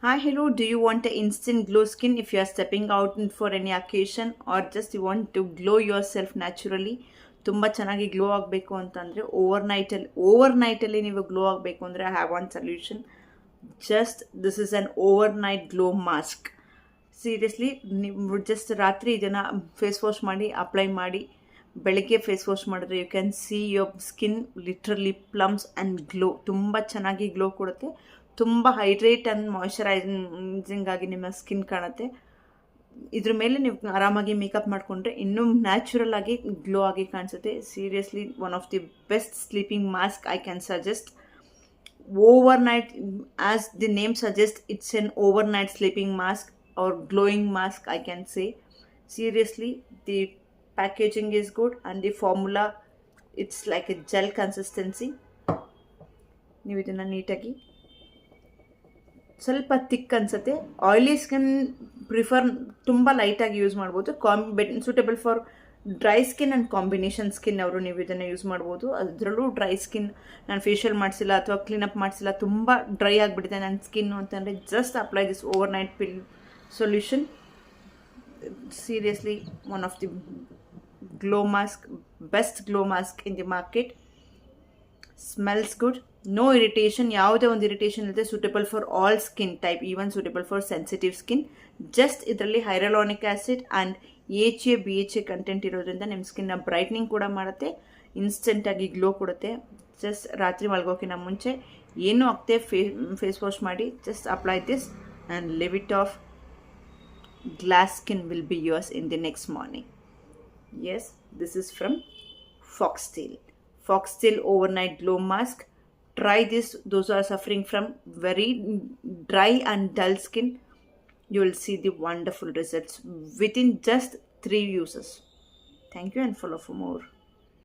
Hi, hello. Do you want an instant glow skin if you are stepping out for any occasion or just you want to glow yourself naturally? ತುಂಬ ಚೆನ್ನಾಗಿ glow ಆಗಬೇಕು ಅಂತಂದರೆ ಓವರ್ನೈಟಲ್ಲಿ ನೀವು glow ಆಗಬೇಕು ಅಂದರೆ I have one solution. Just this is an overnight glow mask. Seriously ನೀವು just ರಾತ್ರಿ ಇದನ್ನು ಫೇಸ್ ವಾಶ್ ಮಾಡಿ ಅಪ್ಲೈ ಮಾಡಿ ಬೆಳಗ್ಗೆ ಫೇಸ್ ವಾಶ್ ಮಾಡಿದ್ರೆ you can see your skin literally plumps and glow. ತುಂಬ ಚೆನ್ನಾಗಿ ಗ್ಲೋ ಕೊಡುತ್ತೆ. ತುಂಬ ಹೈಡ್ರೇಟ್ ಆ್ಯಂಡ್ ಮಾಯ್ಶ್ಚರೈಸಿಂಗ್ ಆಗಿ ನಿಮ್ಮ ಸ್ಕಿನ್ ಕಾಣುತ್ತೆ. ಇದ್ರ ಮೇಲೆ ನೀವು ಆರಾಮಾಗಿ ಮೇಕಪ್ ಮಾಡಿಕೊಂಡ್ರೆ ಇನ್ನೂ ನ್ಯಾಚುರಲ್ ಆಗಿ ಗ್ಲೋ ಆಗಿ ಕಾಣಿಸುತ್ತೆ. Seriously one of the best sleeping mask I can suggest. Overnight, as the name suggests, it's an overnight sleeping mask or glowing mask, I can say. Seriously, the packaging is good and the formula, it's like a gel consistency. ನೀವು ಇದನ್ನು ನೀಟಾಗಿ ಸ್ವಲ್ಪ ತಿಕ್ ಅನಿಸುತ್ತೆ. Oily skin prefer ತುಂಬ ಲೈಟಾಗಿ use ಮಾಡ್ಬೋದು. Suitable for dry skin and combination skin ಅವರು ನೀವು ಇದನ್ನು ಯೂಸ್ ಮಾಡ್ಬೋದು. ಅದರಲ್ಲೂ ಡ್ರೈ ಸ್ಕಿನ್, ನಾನು ಫೇಶಿಯಲ್ ಮಾಡಿಸಿಲ್ಲ ಅಥವಾ ಕ್ಲೀನಪ್ ಮಾಡಿಸಿಲ್ಲ, ತುಂಬ ಡ್ರೈ ಆಗಿಬಿಟ್ಟಿದೆ ನನ್ನ ಸ್ಕಿನ್ನು ಅಂತಂದರೆ just apply this overnight peel solution. Seriously one of the glow mask, best glow mask in the market. Smells good, no irritation, ಯಾವುದೇ ಒಂದು ಇರಿಟೇಷನ್ ಇಲ್ಲದೆ, suitable for all skin type, even suitable for sensitive skin. Just ಇದರಲ್ಲಿ hyaluronic acid and BHA content ಇರೋದ್ರಿಂದ ನಿಮ್ಮ ಸ್ಕಿನ್ನ brightening ಕೂಡ ಮಾಡುತ್ತೆ, ಇನ್ಸ್ಟೆಂಟಾಗಿ glow ಕೊಡುತ್ತೆ. Just ರಾತ್ರಿ ಮಲ್ಗೋಕ್ಕಿಂತ ಮುಂಚೆ ಏನೂ ಆಗ್ತೆ ಫೇಸ್ ವಾಶ್ ಮಾಡಿ just apply this and leave it off. Glass skin will be yours in the next morning. Yes, this is from Foxtail overnight glow mask. Try this. Those who are suffering from very dry and dull skin, you will see the wonderful results within just 3 uses. Thank you and follow for more.